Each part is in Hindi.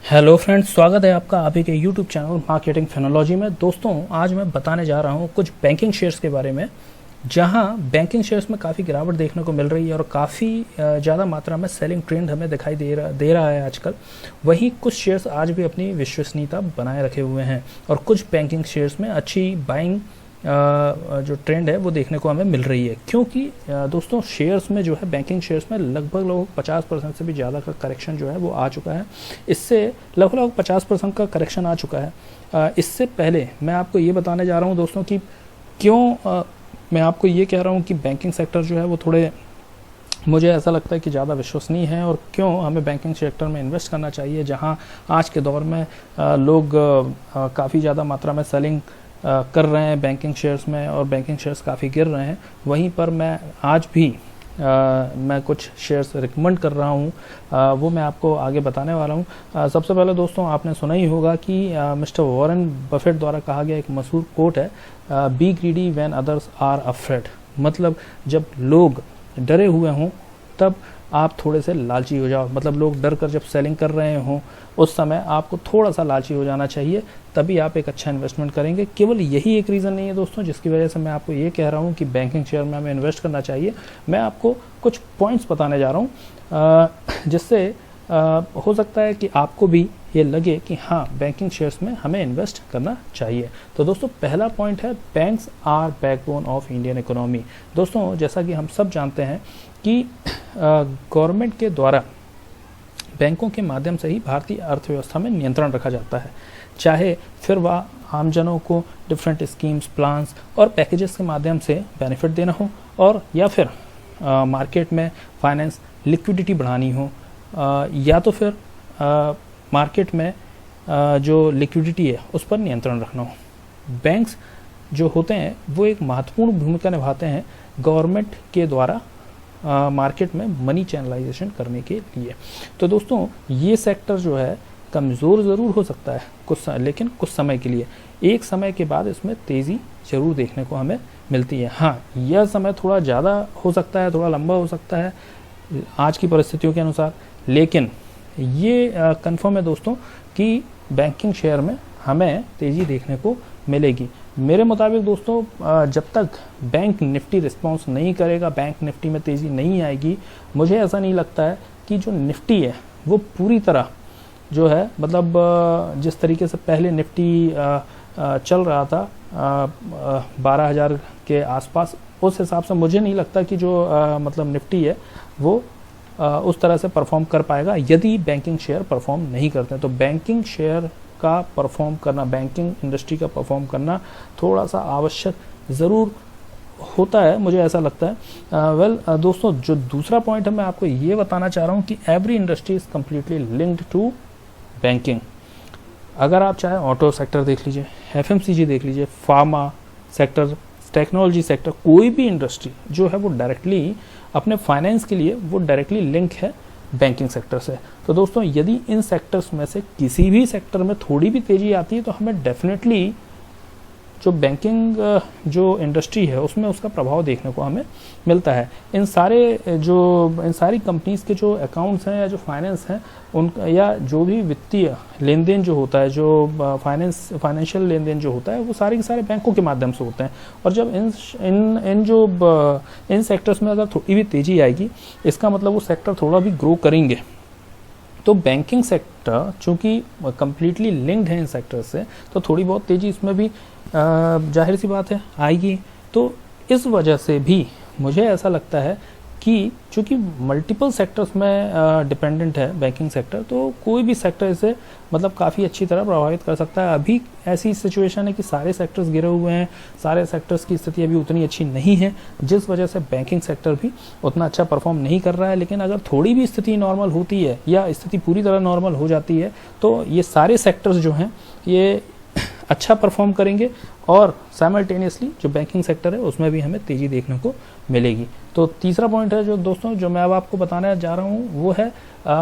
हेलो फ्रेंड्स, स्वागत है आपका आप ही के यूट्यूब चैनल मार्केटिंग फेनोलॉजी में। दोस्तों, आज मैं बताने जा रहा हूँ कुछ बैंकिंग शेयर्स के बारे में, जहाँ बैंकिंग शेयर्स में काफ़ी गिरावट देखने को मिल रही है और काफ़ी ज़्यादा मात्रा में सेलिंग ट्रेंड हमें दिखाई दे रहा है आजकल। वहीं कुछ शेयर्स आज भी अपनी विश्वसनीयता बनाए रखे हुए हैं और कुछ बैंकिंग शेयर्स में अच्छी बाइंग जो ट्रेंड है वो देखने को हमें मिल रही है, क्योंकि दोस्तों शेयर्स में जो है बैंकिंग शेयर्स में लगभग 50% से भी ज़्यादा का करेक्शन जो है वो आ चुका है। इससे लगभग 50% का करेक्शन आ चुका है। इससे पहले मैं आपको ये बताने जा रहा हूँ दोस्तों कि क्यों मैं आपको ये कह रहा हूँ कि बैंकिंग सेक्टर जो है वो थोड़े, मुझे ऐसा लगता है कि ज़्यादा विश्वसनीय है और क्यों हमें बैंकिंग सेक्टर में इन्वेस्ट करना चाहिए, जहां आज के दौर में लोग काफ़ी ज़्यादा मात्रा में सेलिंग कर रहे हैं बैंकिंग शेयर्स में और बैंकिंग शेयर्स काफ़ी गिर रहे हैं। वहीं पर मैं आज भी मैं कुछ शेयर्स रिकमेंड कर रहा हूँ, वो मैं आपको आगे बताने वाला हूँ। सबसे पहले दोस्तों, आपने सुना ही होगा कि मिस्टर वॉरेन बफेट द्वारा कहा गया एक मशहूर कोट है, be greedy when others are afraid. मतलब जब लोग डरे हुए हों तब आप थोड़े से लालची हो जाओ। मतलब लोग डर कर जब सेलिंग कर रहे हों उस समय आपको थोड़ा सा लालची हो जाना चाहिए, तभी आप एक अच्छा इन्वेस्टमेंट करेंगे। केवल यही एक रीज़न नहीं है दोस्तों जिसकी वजह से मैं आपको ये कह रहा हूँ कि बैंकिंग शेयर में हमें इन्वेस्ट करना चाहिए। मैं आपको कुछ पॉइंट्स बताने जा रहा हूँ जिससे हो सकता है कि आपको भी ये लगे कि हाँ, बैंकिंग शेयर्स में हमें इन्वेस्ट करना चाहिए। तो दोस्तों, पहला पॉइंट है, banks are backbone of Indian economy. दोस्तों, जैसा कि हम सब जानते हैं कि गवर्नमेंट के द्वारा बैंकों के माध्यम से ही भारतीय अर्थव्यवस्था में नियंत्रण रखा जाता है, चाहे फिर वह आमजनों को डिफरेंट स्कीम्स, प्लान्स और पैकेजेस के माध्यम से बेनिफिट देना हो, और या फिर मार्केट में फाइनेंस लिक्विडिटी बढ़ानी हो, या तो फिर मार्केट में जो लिक्विडिटी है उस पर नियंत्रण रखना हो। बैंक्स जो होते हैं वो एक महत्वपूर्ण भूमिका निभाते हैं गवर्नमेंट के द्वारा मार्केट में मनी चैनलाइजेशन करने के लिए। तो दोस्तों, ये सेक्टर जो है कमज़ोर ज़रूर हो सकता है लेकिन कुछ समय के लिए। एक समय के बाद इसमें तेज़ी ज़रूर देखने को हमें मिलती है। हाँ, यह समय थोड़ा ज़्यादा हो सकता है, थोड़ा लंबा हो सकता है आज की परिस्थितियों के अनुसार, लेकिन ये कंफर्म है दोस्तों कि बैंकिंग शेयर में हमें तेज़ी देखने को मिलेगी। मेरे मुताबिक दोस्तों, जब तक बैंक निफ्टी रिस्पॉन्स नहीं करेगा, बैंक निफ्टी में तेज़ी नहीं आएगी, मुझे ऐसा नहीं लगता है कि जो निफ्टी है वो पूरी तरह जो है, मतलब जिस तरीके से पहले निफ्टी चल रहा था 12,000 के आसपास, उस हिसाब से मुझे नहीं लगता कि जो मतलब निफ्टी है वो उस तरह से परफॉर्म कर पाएगा यदि बैंकिंग शेयर परफॉर्म नहीं करते। तो बैंकिंग शेयर का परफॉर्म करना, बैंकिंग इंडस्ट्री का परफॉर्म करना थोड़ा सा आवश्यक ज़रूर होता है, मुझे ऐसा लगता है। दोस्तों, जो दूसरा पॉइंट है मैं आपको ये बताना चाह रहा हूँ कि every industry is completely linked to banking. अगर आप चाहे ऑटो सेक्टर देख लीजिए, FMCG देख लीजिए, फार्मा सेक्टर, टेक्नोलॉजी सेक्टर, कोई भी इंडस्ट्री जो है वो डायरेक्टली अपने फाइनेंस के लिए वो डायरेक्टली लिंक है बैंकिंग सेक्टर से। तो दोस्तों, यदि इन सेक्टर्स में से किसी भी सेक्टर में थोड़ी भी तेज़ी आती है तो हमें डेफिनेटली जो बैंकिंग जो इंडस्ट्री है उसमें उसका प्रभाव देखने को हमें मिलता है। इन सारी कंपनीज़ के जो अकाउंट्स हैं या जो फाइनेंस हैं उन, या जो भी वित्तीय लेन देन जो होता है, जो फाइनेंशियल लेन देन जो होता है, वो सारे के सारे बैंकों के माध्यम से होते हैं। और जब इन सेक्टर्स में अगर थोड़ी भी तेज़ी आएगी, इसका मतलब वो सेक्टर थोड़ा भी ग्रो करेंगे। तो बैंकिंग सेक्टर चूँकि कम्प्लीटली लिंक्ड है इन सेक्टर से, तो थोड़ी बहुत तेज़ी इसमें भी जाहिर सी बात है आएगी। तो इस वजह से भी मुझे ऐसा लगता है कि चूँकि मल्टीपल सेक्टर्स में डिपेंडेंट है बैंकिंग सेक्टर, तो कोई भी सेक्टर इसे मतलब काफ़ी अच्छी तरह प्रभावित कर सकता है। अभी ऐसी सिचुएशन है कि सारे सेक्टर्स गिरे हुए हैं, सारे सेक्टर्स की स्थिति अभी उतनी अच्छी नहीं है, जिस वजह से बैंकिंग सेक्टर भी उतना अच्छा परफॉर्म नहीं कर रहा है। लेकिन अगर थोड़ी भी स्थिति नॉर्मल होती है या स्थिति पूरी तरह नॉर्मल हो जाती है तो ये सारे सेक्टर्स जो हैं ये अच्छा परफॉर्म करेंगे और साइमल्टेनियसली जो बैंकिंग सेक्टर है उसमें भी हमें तेज़ी देखने को मिलेगी। तो तीसरा पॉइंट है जो दोस्तों जो मैं अब आपको बताने जा रहा हूँ वो है,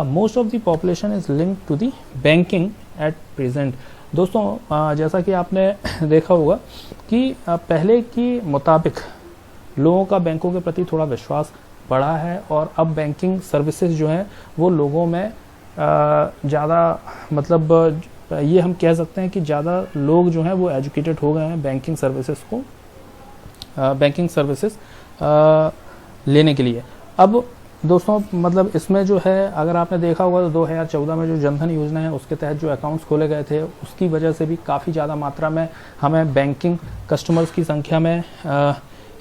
most of the population is linked to the banking at present. दोस्तों, जैसा कि आपने देखा होगा कि पहले के मुताबिक लोगों का बैंकों के प्रति थोड़ा विश्वास बढ़ा है और अब बैंकिंग सर्विसेज जो हैं वो लोगों में ज़्यादा मतलब ये हम कह सकते हैं कि ज़्यादा लोग जो हैं वो एजुकेटेड हो गए हैं बैंकिंग सर्विसेज लेने के लिए। अब दोस्तों मतलब इसमें जो है अगर आपने देखा होगा तो 2014 में जो जनधन योजना है उसके तहत जो अकाउंट्स खोले गए थे उसकी वजह से भी काफ़ी ज़्यादा मात्रा में हमें बैंकिंग कस्टमर्स की संख्या में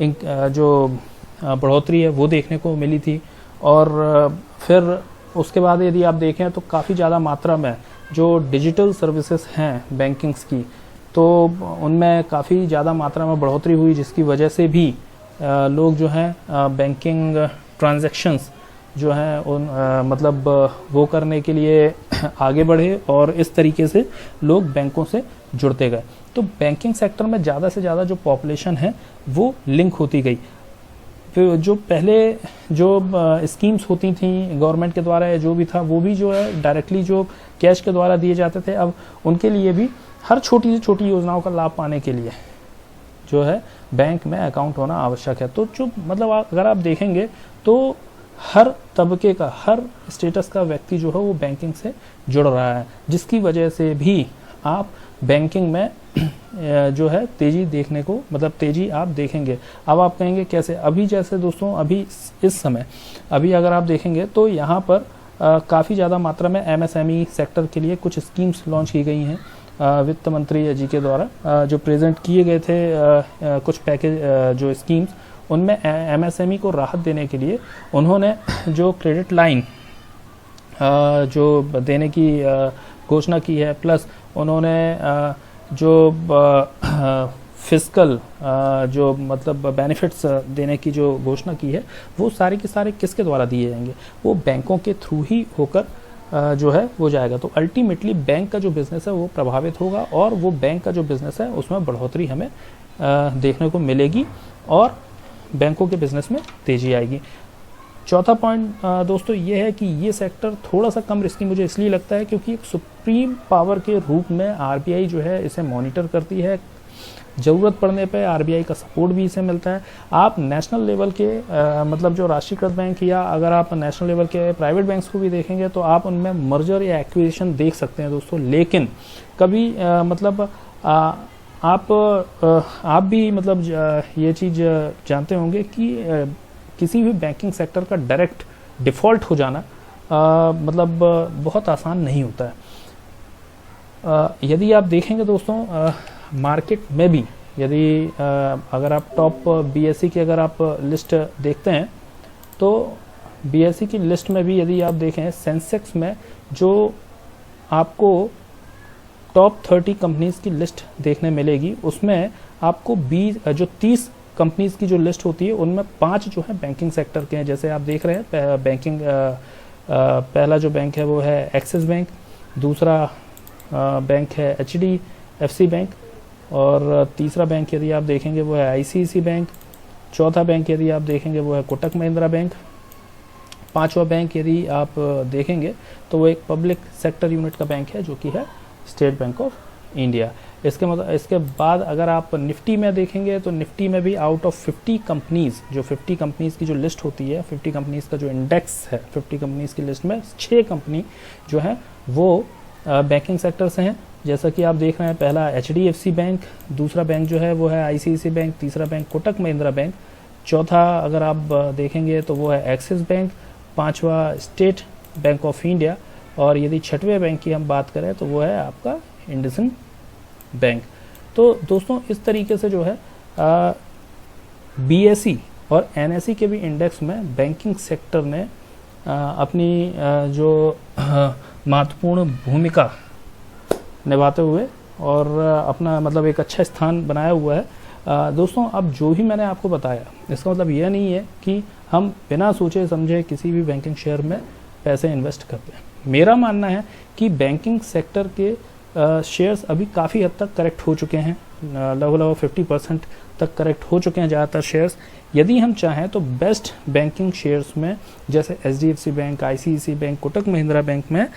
जो बढ़ोतरी है वो देखने को मिली थी। और फिर उसके बाद यदि आप देखें तो काफ़ी ज़्यादा मात्रा में जो डिजिटल सर्विसेज हैं बैंकिंग्स की तो उनमें काफ़ी ज़्यादा मात्रा में बढ़ोतरी हुई, जिसकी वजह से भी लोग जो हैं बैंकिंग ट्रांजैक्शंस जो हैं उन मतलब वो करने के लिए आगे बढ़े और इस तरीके से लोग बैंकों से जुड़ते गए। तो बैंकिंग सेक्टर में ज़्यादा से ज़्यादा जो पॉपुलेशन है वो लिंक होती गई। फिर जो पहले जो स्कीम्स होती थी गवर्नमेंट के द्वारा या जो भी था वो भी जो है डायरेक्टली जो कैश के द्वारा दिए जाते थे, अब उनके लिए भी हर छोटी से छोटी योजनाओं का लाभ पाने के लिए जो है बैंक में अकाउंट होना आवश्यक है। तो जो मतलब अगर आप देखेंगे तो हर तबके का, हर स्टेटस का व्यक्ति जो है वो बैंकिंग से जुड़ रहा है, जिसकी वजह से भी आप बैंकिंग में जो है तेजी देखने को मतलब तेजी आप देखेंगे। अब आप कहेंगे कैसे? अभी जैसे दोस्तों अभी इस समय अभी अगर आप देखेंगे तो यहाँ पर काफ़ी ज़्यादा मात्रा में एमएसएमई सेक्टर के लिए कुछ स्कीम्स लॉन्च की गई हैं वित्त मंत्री जी के द्वारा जो प्रेजेंट किए गए थे कुछ पैकेज जो स्कीम्स, उनमें एमएसएमई को राहत देने के लिए उन्होंने जो क्रेडिट लाइन जो देने की घोषणा की है, प्लस उन्होंने जो फिस्कल जो मतलब बेनिफिट्स देने की जो घोषणा की है वो सारे के सारे किसके द्वारा दिए जाएंगे? वो बैंकों के थ्रू ही होकर जो है वो जाएगा। तो अल्टीमेटली बैंक का जो बिज़नेस है वो प्रभावित होगा और वो बैंक का जो बिज़नेस है उसमें बढ़ोतरी हमें देखने को मिलेगी और बैंकों के बिज़नेस में तेज़ी आएगी। चौथा पॉइंट दोस्तों ये है कि ये सेक्टर थोड़ा सा कम रिस्की मुझे इसलिए लगता है क्योंकि एक सुप्रीम पावर के रूप में आरबीआई जो है इसे मॉनिटर करती है। ज़रूरत पड़ने पे आरबीआई का सपोर्ट भी इसे मिलता है। आप नेशनल लेवल के मतलब जो राष्ट्रीयकृत बैंक या अगर आप नेशनल लेवल के प्राइवेट बैंक्स को भी देखेंगे तो आप उनमें मर्जर या एक्विजिशन देख सकते हैं दोस्तों, लेकिन कभी मतलब आप भी मतलब ये चीज़ जानते होंगे कि किसी भी बैंकिंग सेक्टर का डायरेक्ट डिफ़ॉल्ट हो जाना मतलब बहुत आसान नहीं होता है। यदि आप देखेंगे दोस्तों मार्केट में भी यदि अगर आप टॉप बीएसई की अगर आप लिस्ट देखते हैं तो बीएसई की लिस्ट में भी यदि आप देखें सेंसेक्स में जो आपको टॉप 30 कंपनीज की लिस्ट देखने मिलेगी, उसमें आपको 30 कंपनीज की जो लिस्ट होती है उनमें 5 जो है बैंकिंग सेक्टर के हैं। जैसे आप देख रहे हैं बैंकिंग पहला जो बैंक है वो है एक्सिस बैंक, दूसरा बैंक है एचडीएफसी बैंक और तीसरा बैंक यदि आप देखेंगे वो है आईसीआईसी बैंक, चौथा बैंक यदि आप देखेंगे वो है कोटक महिंद्रा बैंक, पांचवा बैंक यदि आप देखेंगे तो वो एक पब्लिक सेक्टर यूनिट का बैंक है जो कि है स्टेट बैंक ऑफ इंडिया। इसके बाद अगर आप निफ्टी में देखेंगे तो निफ्टी में भी आउट ऑफ 50 कंपनीज जो 50 कंपनीज की जो लिस्ट होती है, 50 कंपनीज का जो इंडेक्स है, 50 कंपनीज की लिस्ट में 6 कंपनी जो है वो बैंकिंग सेक्टर से हैं। जैसा कि आप देख रहे हैं पहला एचडीएफसी बैंक, दूसरा बैंक जो है वो है आईसीआईसी बैंक, तीसरा बैंक कोटक महिंद्रा बैंक, चौथा अगर आप देखेंगे तो वो है एक्सिस बैंक, पांचवा स्टेट बैंक ऑफ इंडिया और यदि छठवें बैंक की हम बात करें तो वो है आपका इंडसइंड बैंक। तो दोस्तों इस तरीके से जो है बीएसई और एनएसई के भी इंडेक्स में बैंकिंग सेक्टर ने अपनी जो महत्वपूर्ण भूमिका निभाते हुए और अपना मतलब एक अच्छा स्थान बनाया हुआ है। दोस्तों अब जो भी मैंने आपको बताया इसका मतलब यह नहीं है कि हम बिना सोचे समझे किसी भी बैंकिंग शेयर में पैसे इन्वेस्ट करते हैं। मेरा मानना है कि बैंकिंग सेक्टर के शेयर्स अभी काफ़ी हद तक करेक्ट हो चुके हैं, लगभग 50% तक करेक्ट हो चुके हैं ज़्यादातर शेयर्स। यदि हम चाहें तो बेस्ट बैंकिंग शेयर्स में जैसे HDFC bank, ICICI bank, Kotak Mahindra bank में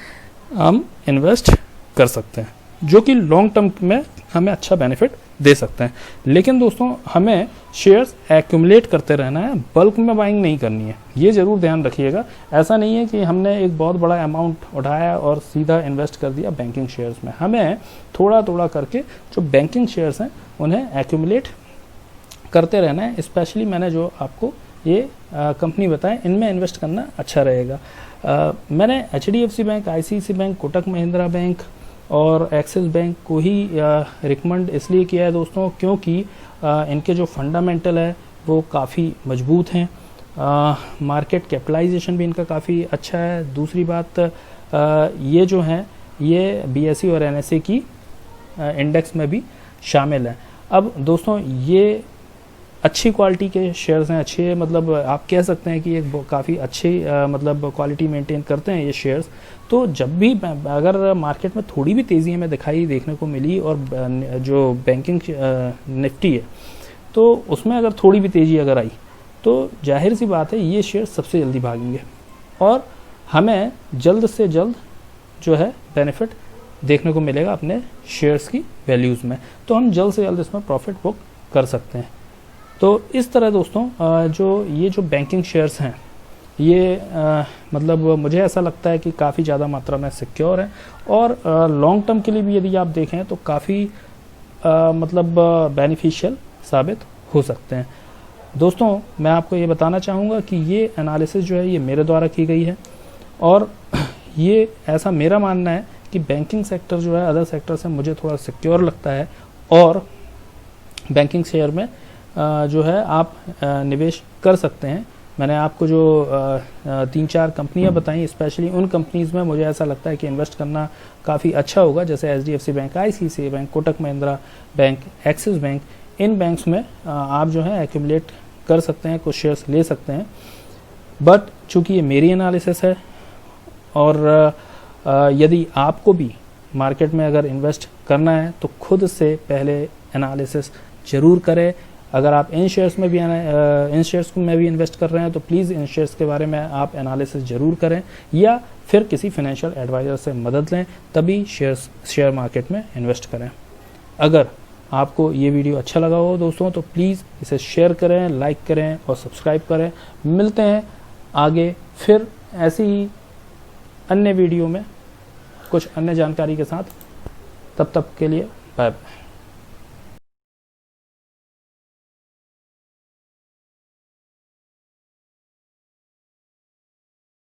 हम इन्वेस्ट कर सकते हैं। जो कि लॉन्ग टर्म में हमें अच्छा बेनिफिट दे सकते हैं। लेकिन दोस्तों हमें शेयर्स एक्यूमुलेट करते रहना है, बल्क में बाइंग नहीं करनी है, ये ज़रूर ध्यान रखिएगा। ऐसा नहीं है कि हमने एक बहुत बड़ा अमाउंट उठाया और सीधा इन्वेस्ट कर दिया बैंकिंग शेयर्स में। हमें थोड़ा थोड़ा करके जो बैंकिंग शेयर्स हैं उन्हें एक्यूमुलेट करते रहना है। स्पेशली मैंने जो आपको ये कंपनी बताएं, इनमें इन्वेस्ट करना अच्छा रहेगा। मैंने HDFC bank, ICICI bank, Kotak Mahindra bank और एक्सिस बैंक को ही रिकमेंड इसलिए किया है दोस्तों, क्योंकि इनके जो फंडामेंटल है वो काफ़ी मजबूत हैं। मार्केट कैपिटलाइजेशन भी इनका काफ़ी अच्छा है। दूसरी बात, ये जो हैं ये BSE और NSE की इंडेक्स में भी शामिल है। अब दोस्तों ये अच्छी क्वालिटी के शेयर्स हैं, अच्छे मतलब आप कह सकते हैं कि एक काफ़ी अच्छी मतलब क्वालिटी मेंटेन करते हैं ये शेयर्स। तो जब भी अगर मार्केट में थोड़ी भी तेज़ी हमें दिखाई देखने को मिली और जो बैंकिंग निफ्टी है तो उसमें अगर थोड़ी भी तेज़ी अगर आई तो जाहिर सी बात है ये शेयर सबसे जल्दी भागेंगे और हमें जल्द से जल्द जो है बेनिफिट देखने को मिलेगा अपने शेयर्स की वैल्यूज़ में। तो हम जल्द से जल्द इसमें प्रॉफिट बुक कर सकते हैं। तो इस तरह दोस्तों जो बैंकिंग शेयर्स हैं ये मतलब मुझे ऐसा लगता है कि काफ़ी ज़्यादा मात्रा में सिक्योर है और लॉन्ग टर्म के लिए भी यदि आप देखें तो काफ़ी मतलब बेनिफिशियल साबित हो सकते हैं। दोस्तों मैं आपको ये बताना चाहूँगा कि ये एनालिसिस जो है ये मेरे द्वारा की गई है और ये ऐसा मेरा मानना है कि बैंकिंग सेक्टर जो है अदर सेक्टर से मुझे थोड़ा सिक्योर लगता है और बैंकिंग शेयर में जो है आप निवेश कर सकते हैं। मैंने आपको जो 3-4 कंपनियां बताई, स्पेशली उन कंपनीज़ में मुझे ऐसा लगता है कि इन्वेस्ट करना काफ़ी अच्छा होगा, जैसे HDFC bank, ICICI bank, Kotak Mahindra bank, Axis bank. इन बैंक्स में आप जो है एक्यूमुलेट कर सकते हैं, कुछ शेयर्स ले सकते हैं। बट चूंकि ये मेरी एनालिसिस है और यदि आपको भी मार्केट में अगर इन्वेस्ट करना है तो खुद से पहले एनालिसिस ज़रूर करें। अगर आप इन शेयर्स में भी इन्वेस्ट कर रहे हैं तो प्लीज़ इन शेयर्स के बारे में आप एनालिसिस ज़रूर करें या फिर किसी फाइनेंशियल एडवाइज़र से मदद लें, तभी शेयर मार्केट में इन्वेस्ट करें। अगर आपको ये वीडियो अच्छा लगा हो दोस्तों तो प्लीज़ इसे शेयर करें, लाइक करें और सब्सक्राइब करें। मिलते हैं आगे फिर ऐसी ही अन्य वीडियो में कुछ अन्य जानकारी के साथ। तब तक के लिए बाय बाय।